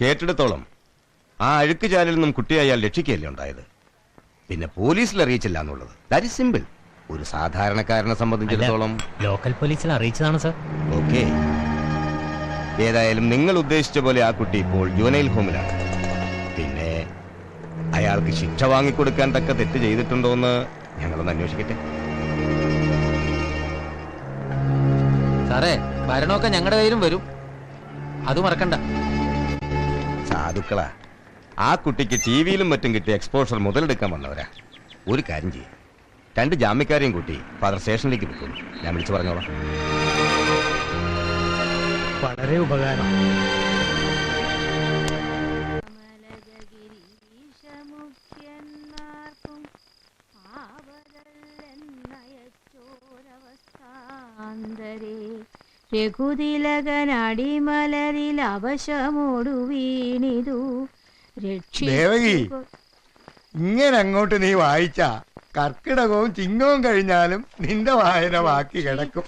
കേട്ടിടത്തോളം ആ അഴുക്ക് ചാലിൽ നിന്നും കുട്ടിയെ അയാൾ രക്ഷിക്കുകയല്ലേ ഉണ്ടായത്. പിന്നെ പോലീസിൽ അറിയിച്ചില്ല എന്നുള്ളത് ദാറ്റ് ഈസ് സിമ്പിൾ. ഒരു സാധാരണക്കാരനെ സംബന്ധിച്ചിടത്തോളം ലോക്കൽ പോലീസിൽ അറിയിച്ചതാണ് സർ. ഓക്കെ, ഏതായാലും നിങ്ങൾ ഉദ്ദേശിച്ച പോലെ ആ കുട്ടി ഇപ്പോൾ ജുവനൈൽ ഹോമിലാണ്. പിന്നെ അയാൾക്ക് ശിക്ഷ വാങ്ങിക്കൊടുക്കാൻ തക്ക തെറ്റ് ചെയ്തിട്ടുണ്ടോ എന്ന് ഞങ്ങളൊന്ന് അന്വേഷിക്കട്ടെ. സാറേ, ഭരണമൊക്കെ ഞങ്ങളുടെ കയ്യിലും വരും, അത് മറക്കണ്ട. സാധുക്കളാ, ആ കുട്ടിക്ക് ടി വിയിലും മറ്റും കിട്ടിയ എക്സ്പോഷർ മുതലെടുക്കാൻ വന്നവരാ. ഒരു കാര്യം ചെയ്യും, 2 ജാമ്യക്കാരെയും കൂട്ടി ഫാദർ സ്റ്റേഷനിലേക്ക് വിൽക്കുന്നു. ഞാൻ വിളിച്ചു പറഞ്ഞോളാം. വളരെ ഉപകാരം. രഘുതിലകനടിമലരിൽ അവശമോടു വീണിതു. ദേവകി, ഇങ്ങനെ അങ്ങോട്ട് നീ വായിച്ച കർക്കിടകവും ചിങ്ങവും കഴിഞ്ഞാലും നിന്റെ വായന ബാക്കി കിടക്കും.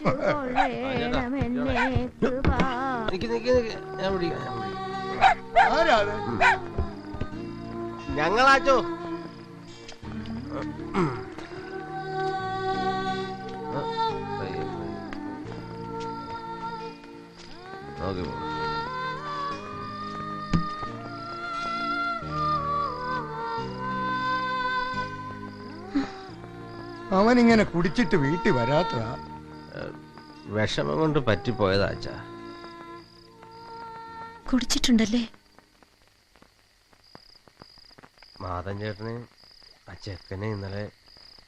ആരാത്? ഞങ്ങളാച്ചോ. അവനിങ്ങനെ കുടിച്ചിട്ട് വീട്ടിൽ വരാത്ത വിഷമം കൊണ്ട് പറ്റിപ്പോയതാച്ചാ. കുടിച്ചിട്ടുണ്ടല്ലേ? മാതൻ ചേട്ടനെ ആ ചെക്കനെ ഇന്നലെ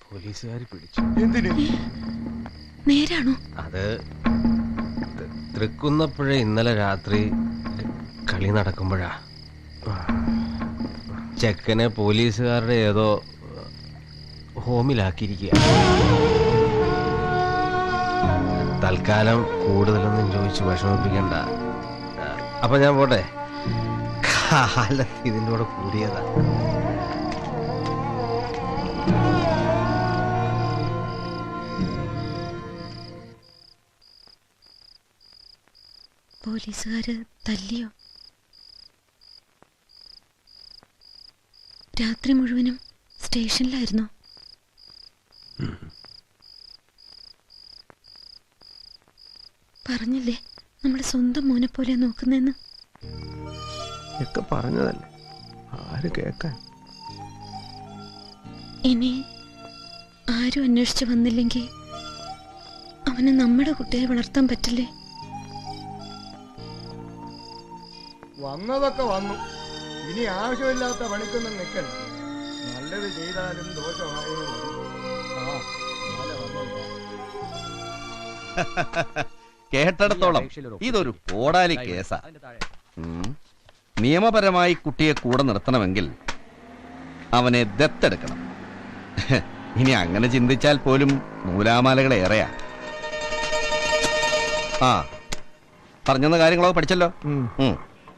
പോലീസുകാർ പിടിച്ചു. എന്തിന്? നേരാണോ? അത് തൃക്കുന്നപ്പുഴ ഇന്നലെ രാത്രി കളി നടക്കുമ്പോഴാ ചെക്കനെ പോലീസുകാരുടെ ഏതോ ഹോമിലാക്കിയിരിക്കുക. തൽക്കാലം കൂടുതലൊന്നും ചോദിച്ച് വിഷമിപ്പിക്കണ്ട. അപ്പൊ ഞാൻ പോട്ടെ, കാലത്ത് ഇതിൻ്റെ കൂടെ കൂടിയതാ. പോലീസുകാര് തല്ലിയോ? രാത്രി മുഴുവനും സ്റ്റേഷനിലായിരുന്നോ? പറഞ്ഞില്ലേ നമ്മുടെ സ്വന്തം മോനെ പോലെ നോക്കുന്നെന്ന്? ഒക്കെ പറഞ്ഞതല്ലേ, ആര് കേക്കാൻ? ഇനി ആരും അന്വേഷിച്ചു വന്നില്ലെങ്കിൽ അവന് നമ്മുടെ കുട്ടിയെ വളർത്താൻ പറ്റില്ലേ? വന്നതൊക്കെ വന്നു, ഇനി ആവശ്യമില്ലാത്ത പണിക്കൊന്നും നിൽക്കണ്ട. നല്ലത് ചെയ്താലും ദോഷമായും കേട്ടിടത്തോളം ഇതൊരു കോടാലി കേസാ. നിയമപരമായി കുട്ടിയെ കൂടെ നിർത്തണമെങ്കിൽ അവനെ ദത്തെടുക്കണം. ഇനി അങ്ങനെ ചിന്തിച്ചാൽ പോലും നൂലാമാലകൾ ഏറെയാ. ആ പറഞ്ഞെന്ന കാര്യങ്ങളൊക്കെ പഠിച്ചല്ലോ.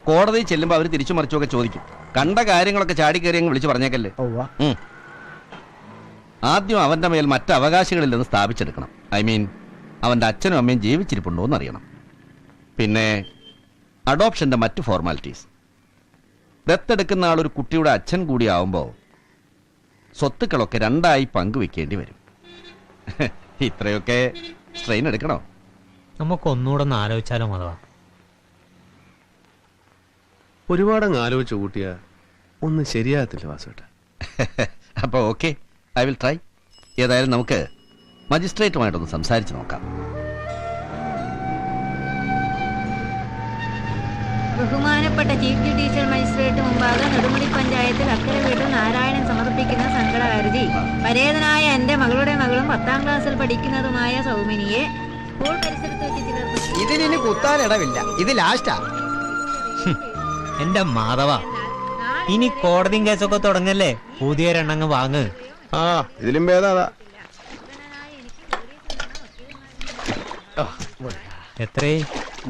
കോടതി ചെല്ലുമ്പോ അവര് തിരിച്ചു മറിച്ചൊക്കെ ചോദിക്കും. കണ്ട കാര്യങ്ങളൊക്കെ ചാടിക്കേറി അങ്ങ് വിളിച്ചു പറഞ്ഞേക്കല്ലേ. ആദ്യം അവന്റെ മേൽ മറ്റ് അവകാശികളില്ലെന്ന് സ്ഥാപിച്ചെടുക്കണം. ഐ മീൻ അവന്റെ അച്ഛനും അമ്മയും ജീവിച്ചിരിപ്പുണ്ടോ എന്നറിയണം. പിന്നെ അഡോപ്ഷന്റെ മറ്റ് ഫോർമാലിറ്റീസ്. ദത്തെടുക്കുന്ന ആളൊരു കുട്ടിയുടെ അച്ഛൻ കൂടിയാവുമ്പോൾ സ്വത്തുക്കളൊക്കെ 2ആയി പങ്കുവെക്കേണ്ടി വരും. ഇത്രയൊക്കെ സ്ട്രെയിൻ എടുക്കണോ? നമുക്കൊന്നുകൂടെ ഒന്ന് ആലോചിച്ചാലോ മതവാ? ഒരുപാടങ്ങ് ആലോചിച്ചു കൂട്ടിയ ഒന്നും ശരിയാകത്തില്ല വാസുട്ട. അപ്പൊ ഓക്കെ, ഐ വിൽ ട്രൈ. ഏതായാലും നമുക്ക് മജിസ്ട്രേറ്റുമായിട്ടൊന്ന് സംസാരിച്ച് നോക്കാം. ബഹുമാനപ്പെട്ട ചീഫ് ജുഡീഷ്യൽ മജിസ്ട്രേറ്റ് മുമ്പാകെ നെടുമുടി പഞ്ചായത്തിൽ അക്കരെ വീട്ടിൽ നാരായണൻ സമർപ്പിക്കുന്ന സങ്കട ഹർജി. പരേതനായ എന്റെ മകളുടെ മകളും 10ാം ക്ലാസ്സിൽ പഠിക്കുന്നതുമായ സൗമിനിയെ സ്കൂൾ പരിസരത്ത് വെച്ച് ചിലർ ഇതിനി കുത്താനിടവില്ല, ഇത് ലാസ്റ്റാ. എന്റെ മാധവ, ഇനി കോടതിയും കേസൊക്കെ തുടങ്ങല്ലേ, പുതിയ രണ്ടങ്ങ് വാങ്ങ്. ആ ഇതിലും ഭേദാ. എത്രേ?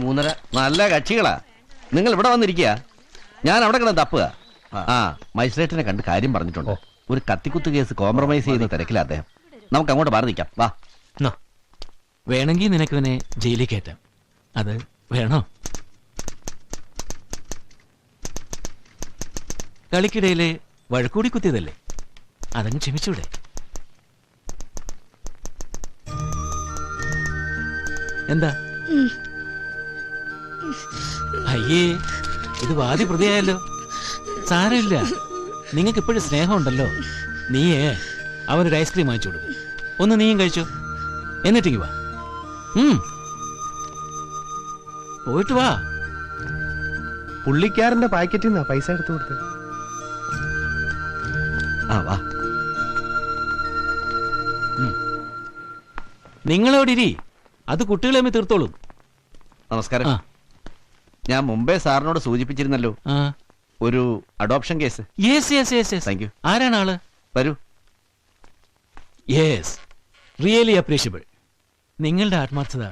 3.5. നല്ല കക്ഷികളാ. നിങ്ങൾ ഇവിടെ വന്നിരിക്കുക, ഞാൻ അവിടെ കിടന്ന് തപ്പുക. ആ മജിസ്ട്രേറ്റിനെ കണ്ട് കാര്യം പറഞ്ഞിട്ടുണ്ട്. ഒരു കത്തിക്കുത്ത് കേസ് കോംപ്രമൈസ് ചെയ്യുന്ന തിരക്കില്ല അദ്ദേഹം. നമുക്ക് അങ്ങോട്ട് മാറി നിൽക്കാം. വാ. വേണമെങ്കിൽ നിനക്കിവനെ ജയിലിൽ കയറ്റാം. അത് വേണോ? കളിക്കിടയിലെ വഴക്കൂടി കുത്തിയതല്ലേ, അതങ്ങ് ക്ഷമിച്ചൂടെ? എന്താ? അയ്യേ, ഇത് വാദി പ്രതിയായല്ലോ. സാരമില്ല, നിങ്ങൾക്ക് ഇപ്പോഴും സ്നേഹമുണ്ടല്ലോ. നീയേ അവനൊരു ഐസ്ക്രീം വാങ്ങിച്ചു കൊടുക്കും, ഒന്ന് നീയും കഴിച്ചോ, എന്നിട്ടേക്ക് വാ. പോയിട്ട് വാ. പുള്ളിക്കാരന്റെ പാക്കറ്റിൽ നിന്നാ പൈസ എടുത്തു കൊടുത്തത്. ആ വാ. നിങ്ങളവിടെ ഇരി, അത് കുട്ടികളെ തമ്മിൽ തീർത്തോളും. നമസ്കാരം. ആ. ഞാൻ മുമ്പേ സാറിനോട് സൂചിപ്പിച്ചിരുന്നല്ലോ ആ, ഒരു adoption case. Yes yes yes yes. Thank you. ആരാണ് ആള്? വരൂ. Yes, really appreciable. നിങ്ങളുടെ ആത്മാർത്ഥത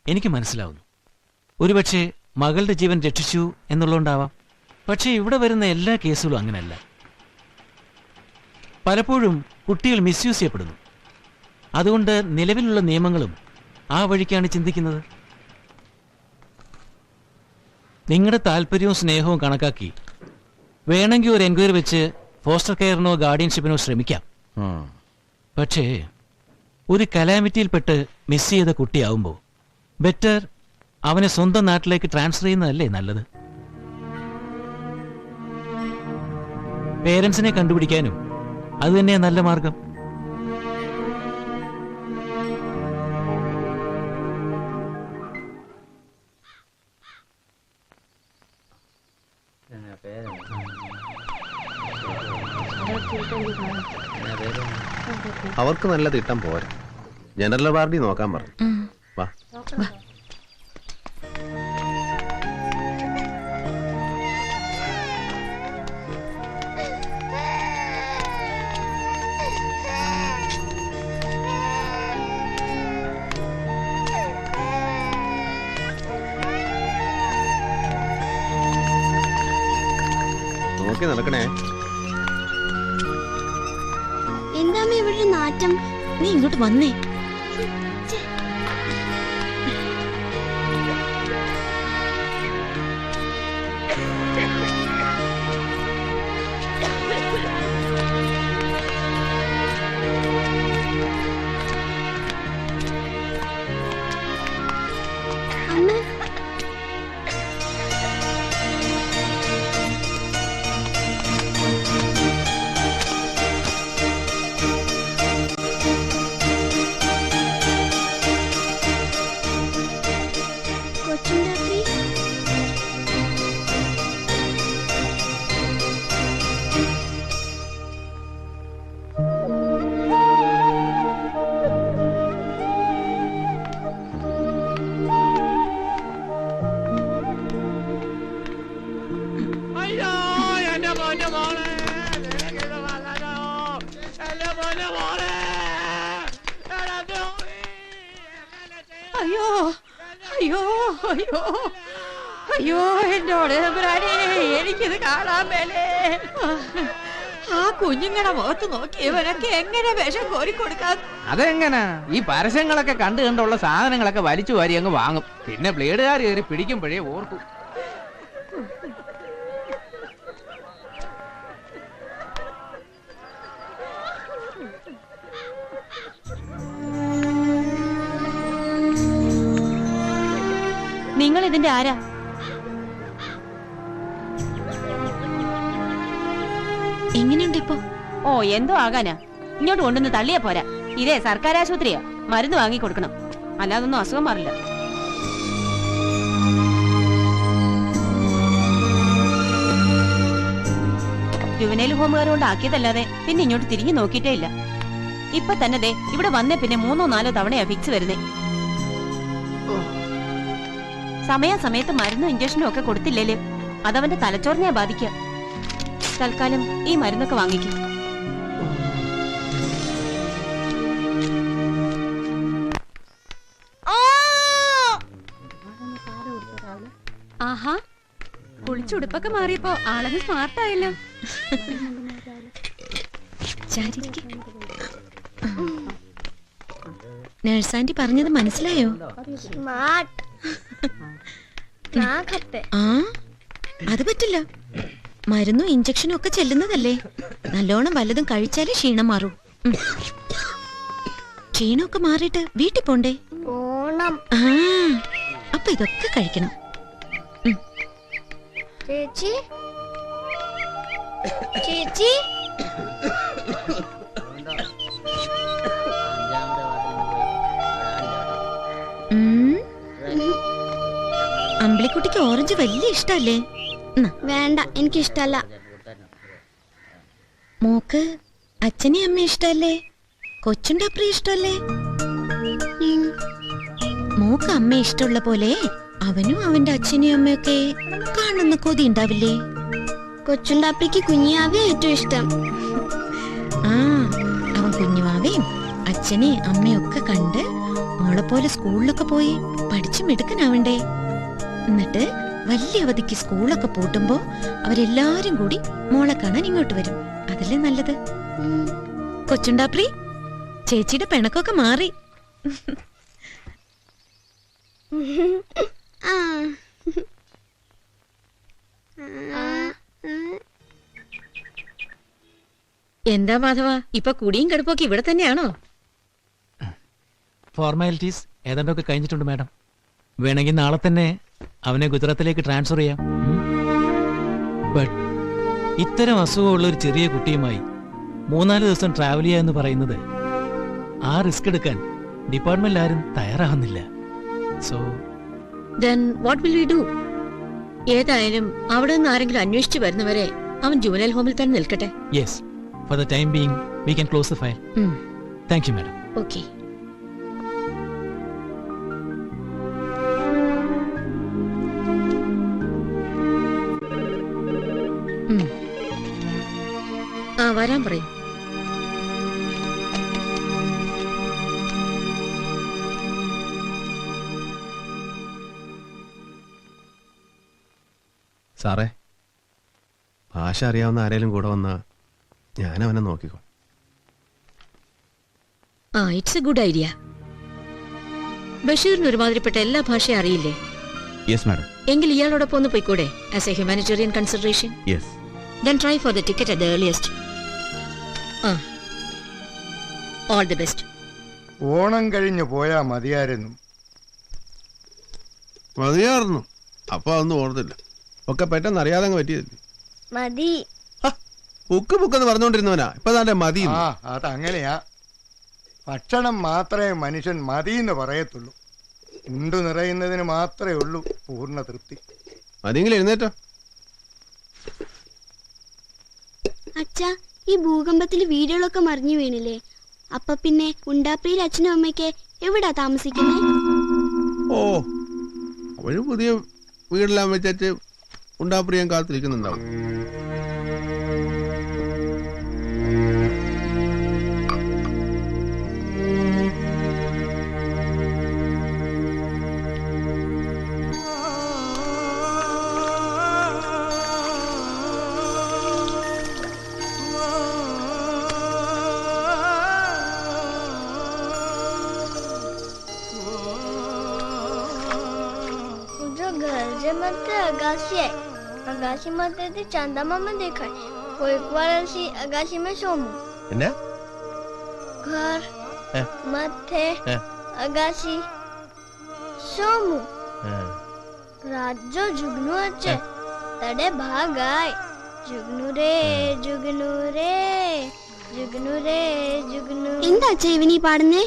എനിക്ക് മനസ്സിലാവുന്നു. ഒരുപക്ഷെ മകളുടെ ജീവൻ രക്ഷിച്ചു എന്നുള്ളതുകൊണ്ടാവാം. പക്ഷേ ഇവിടെ വരുന്ന എല്ലാ കേസുകളും അങ്ങനെയല്ല. പലപ്പോഴും കുട്ടികൾ മിസ്യൂസ് ചെയ്യപ്പെടുന്നു. അതുകൊണ്ട് നിലവിലുള്ള നിയമങ്ങളും ആ വഴിക്കാണ് ചിന്തിക്കുന്നത്. നിങ്ങളുടെ താല്പര്യവും സ്നേഹവും കണക്കാക്കി വേണമെങ്കിൽ ഒരു എൻക്വയറി വെച്ച് ഫോസ്റ്റർ കെയറിനോ ഗാർഡിയൻഷിപ്പിനോ ശ്രമിക്കാം. പക്ഷേ ഒരു കലാമിറ്റിയിൽപ്പെട്ട് മിസ് ചെയ്ത കുട്ടിയാവുമ്പോൾ ബെറ്റർ അവനെ സ്വന്തം നാട്ടിലേക്ക് ട്രാൻസ്ഫർ ചെയ്യുന്നതല്ലേ നല്ലത്? പേരൻസിനെ കണ്ടുപിടിക്കാനും അത് തന്നെയാണ് നല്ല മാർഗം. അവർക്ക് നല്ല തിട്ടം പോരാ. ജനറൽ വാർഡി നോക്കാൻ പറഞ്ഞു. വാ. നോക്കി നടക്കണേ. എന്താമ്മ ഇവിടെ നാറ്റം? നീ ഇങ്ങോട്ട് വന്നേ. അമ്മ കൊച്ചുണ്ടാക്കി അയ്യോ അയ്യോ അയ്യോ അയ്യോ, എന്നോട് എനിക്കിത് കാണാൻ മേലേ. ആ കുഞ്ഞുങ്ങളുടെ മുഖത്ത് നോക്കി ഇവനൊക്കെ എങ്ങനെ വിഷം കോരിക്കൊടുക്കാൻ? അതെങ്ങനാ? ഈ പരസ്യങ്ങളൊക്കെ കണ്ടു കണ്ടുള്ള സാധനങ്ങളൊക്കെ വലിച്ചു വാരി അങ്ങ് വാങ്ങും. പിന്നെ ബ്ലേഡുകാർ കയറി പിടിക്കുമ്പോഴേ ഓർക്കും. നിങ്ങൾ ഇതിന്റെ ആരാ? എങ്ങനെയുണ്ട് ഇപ്പൊ? ഓ, എന്തോ ആകാനാ. ഇങ്ങോട്ട് കൊണ്ടുവന്ന് തള്ളിയാ പോരാ. ഇതേ സർക്കാർ ആശുപത്രിയാ, മരുന്ന് വാങ്ങി കൊടുക്കണം, അല്ലാതൊന്നും അസുഖം മാറില്ല. ജുവനൈൽ ഹോമുകാർ കൊണ്ട് ആക്കിയതല്ലാതെ പിന്നെ ഇങ്ങോട്ട് തിരിഞ്ഞു നോക്കിയിട്ടേ ഇല്ല. ഇപ്പൊ തന്നെ ദേ ഇവിടെ വന്നേ പിന്നെ 3 or 4 തവണയാ ഫിക്സ് വരുന്നേ. സമയാസമയത്ത് മരുന്നും ഇഞ്ചക്ഷനും ഒക്കെ കൊടുത്തില്ലേല് അതവന്റെ തലച്ചോറിനെ ബാധിക്കുക. തൽക്കാലം ഈ മരുന്നൊക്കെ വാങ്ങിക്കും. ആഹാ, കുളിച്ചുടുപ്പൊക്കെ മാറിയപ്പോ ആളങ്ങ് സ്മാർട്ടായല്ലോ. നഴ്സാന്റി പറഞ്ഞത് മനസ്സിലായോ? സ്മാർട്ട്. ആ, അത് പറ്റില്ല. മരുന്നും ഇഞ്ചക്ഷനും ഒക്കെ ചെല്ലുന്നതല്ലേ. നല്ലോണം വല്ലതും കഴിച്ചാലേ ക്ഷീണം മാറൂ. ക്ഷീണമൊക്കെ മാറിയിട്ട് വീട്ടിൽ പോണ്ടേ? ആ അപ്പൊ ഇതൊക്കെ കഴിക്കണം. ചേച്ചി ചേച്ചി അമ്പിളിക്കുട്ടിക്ക് ഓറഞ്ച് വലിയ ഇഷ്ടല്ലേ? വേണ്ട, എനിക്കിഷ്ടല്ല. മോക്ക് അച്ഛനെയും അമ്മ ഇഷ്ടല്ലേ? കൊച്ചുണ്ടാപ്രി ഇഷ്ടല്ലേ? മോക്ക് അമ്മ ഇഷ്ടമുള്ള പോലെ അവനും അവന്റെ അച്ഛനെയും അമ്മയൊക്കെ കാണുന്ന കൊതി ഉണ്ടാവില്ലേ? കൊച്ചുണ്ടാപ്പിക്ക് കുഞ്ഞാവേ ഏറ്റവും ഇഷ്ടം. ആ അവൻ കുഞ്ഞുവാവേയും അച്ഛനെയും അമ്മയൊക്കെ കണ്ട് മോളെ പോലെ സ്കൂളിലൊക്കെ പോയി പഠിച്ചു മിടുക്കനാവണ്ടേ? എന്നിട്ട് വലിയ അവധിക്ക് സ്കൂളൊക്കെ പൂട്ടുമ്പോ അവരെല്ലാരും കൂടി മോളെ കാണാൻ ഇങ്ങോട്ട് വരും. അതല്ലേ നല്ലത്? കൊച്ചുണ്ടാപ്രി, ചേച്ചിയുടെ പിണക്കൊക്കെ മാറി. എന്താ മാധവ, ഇപ്പൊ കുടിയും കിടപ്പൊക്കെ ഇവിടെ തന്നെയാണോ? ഫോർമാലിറ്റീസ് ഏതാണ്ടൊക്കെ കഴിഞ്ഞിട്ടുണ്ട് മാഡം. വേണമെങ്കിൽ നാളെ തന്നെ അവനെ ഗുജറാത്തിലേക്ക് ട്രാൻസ്ഫർ ചെയ്യാം. ബട്ട് ഇത്തരം അസുഖമുള്ള ഒരു ചെറിയ കുട്ടിയുമായി 3-4 ദിവസം ട്രാവൽ ചെയ്യുക എന്ന് പറയുന്നത്, ആ റിസ്ക് എടുക്കാൻ ഡിപ്പാർട്ട്മെന്റിൽ ആരും തയ്യാറാവുന്നില്ല. So then what will we do? ഏതായാലും അവിടെ നിന്ന് ആരെങ്കിലും അന്വേഷിച്ചു വരുന്നവരെ അവൻ ജുവനൈൽ ഹോമിൽ തന്നെ നിൽക്കട്ടെ. Yes, for the time being we can close the file. Thank you madam. Okay. ആ വരാൻ പറയും. സാറേ, ഭാഷ അറിയാവുന്ന ആരെങ്കിലും കൂടെ വന്നാ ഞാൻ അവനെ നോക്കിക്കോ. ആ ഇറ്റ്സ് എ ഗുഡ് ഐഡിയ. ബഷീറിന് ഒരുമാതിരിപ്പെട്ട എല്ലാ ഭാഷയും അറിയില്ലേ? Yes madam. എങ്കിൽ ഇയാളോടൊപ്പം ഒന്ന് പോയിക്കൂടെ? As a humanitarian consideration. Yes. Then try for the ticket at the earliest. All the best. Onam കഴിഞ്ഞു പോയാ മതിയായിരുന്നു. മതിയായിരുന്നു. അപ്പൊ അതൊന്നും ഓർത്തില്ല. ഒക്കെ പെട്ടെന്ന് അറിയാതെ അങ്ങ് പറ്റിയതല്ലേ. മതി. ബുക്കെന്ന് പറഞ്ഞോണ്ടിരുന്നവനാ ഇപ്പൊ താണ്ടെ മതി. ആ അതങ്ങനെയാ. ഭക്ഷണം മാത്രമേ മനുഷ്യൻ മതിയെന്ന് പറയത്തുള്ളൂ. ഉണ്ടു നിറയുന്നതിന് മാത്രമേ ഉള്ളൂ പൂർണ്ണ തൃപ്തി. മതിയെങ്കിലും എഴുന്നേറ്റോ. അച്ഛാ, ഈ ഭൂകമ്പത്തിൽ വീടുകളൊക്കെ മറിഞ്ഞു വീണില്ലേ? അപ്പൊ പിന്നെ ഉണ്ടാപ്രിയിൽ അച്ഛനും അമ്മയ്ക്ക് എവിടാ താമസിക്കുന്നേ? ഓ, അവര് പുതിയ വീടെല്ലാം വെച്ചു ഉണ്ടാപ്രിയം കാത്തിരിക്കുന്നുണ്ടാവും. अगाशी मध्ये ते चांदा मामा देखाय. एक बार ऐसी अगाशी में सोमू. घर मथे अगाशी सोमू. रात जो जुगनू अच्छे तड़े भाग आए. जुगनू रे जुगनू रे जुगनू रे जुगनू. എന്താ ചെവിനി പാടുന്നേ?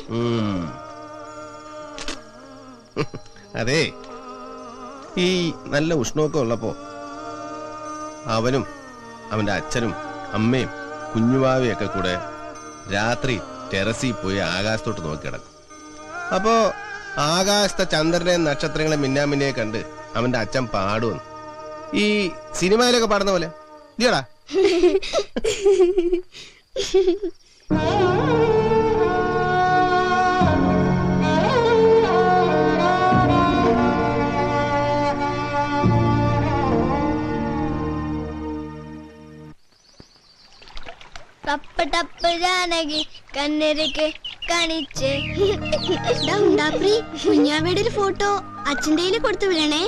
അതെ, ഈ നല്ല ഉഷ്ണമൊക്കെ ഉള്ളപ്പോ അവനും അവന്റെ അച്ഛനും അമ്മയും കുഞ്ഞുവാവയൊക്കെ കൂടെ രാത്രി ടെറസിൽ പോയി ആകാശത്തോട്ട് നോക്കി കിടക്കും. അപ്പോ ആകാശത്തെ ചന്ദ്രനെ നക്ഷത്രങ്ങളെ മിന്നാമിന്നെ കണ്ട് അവന്റെ അച്ഛൻ പാടുവന്നു. ഈ സിനിമയിലൊക്കെ പാടുന്ന പോലെ ഇല്ലടാ. टप टप जानगी കണ്ണിരക്ക് കാണിച്ച്. ഉണ്ടാപ്രി, കുഞ്ഞാവയുടെ ഒരു ഫോട്ടോ അച്ഛൻ്റെ കയ്യിൽ കൊടുത്തു വിടണേ.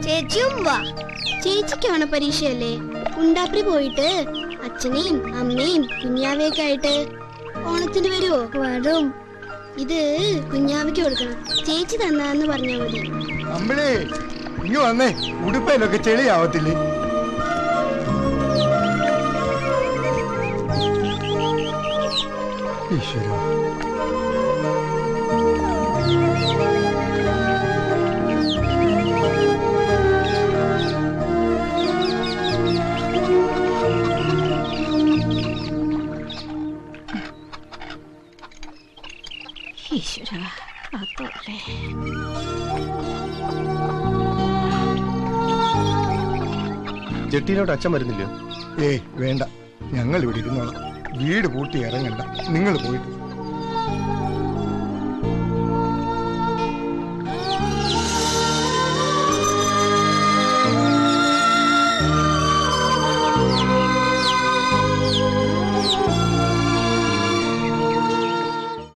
ചേച്ചിയും വാ. ചേച്ചിക്കാണ് പരീക്ഷയല്ലേ. ഉണ്ടാപ്രി പോയിട്ട് അച്ഛനെയും അമ്മയും കുഞ്ഞാവയൊക്കെ ആയിട്ട് ഓണത്തിന് വരുവോ? വരും. ഇത് കുഞ്ഞാവയ്ക്ക് കൊടുക്കണം. ചേച്ചി തന്നാന്ന് പറഞ്ഞാ മതി. അമ്മളേ ഇങ്ങ് വന്നേ, ഉടുപ്പയിലൊക്കെ ചെളിയാവത്തില്ലേ? ഈശ്വര, ഈശ്വര അതോടെ ജെട്ടിയിലോട്ട് അച്ഛൻ വരുന്നില്ലയോ? ഏയ് വേണ്ട, ഞങ്ങൾ ഇവിടെ ഇരുന്നോളാം. വീട് പൂട്ടി ഇറങ്ങണ്ട, നിങ്ങൾ പോയിട്ട്.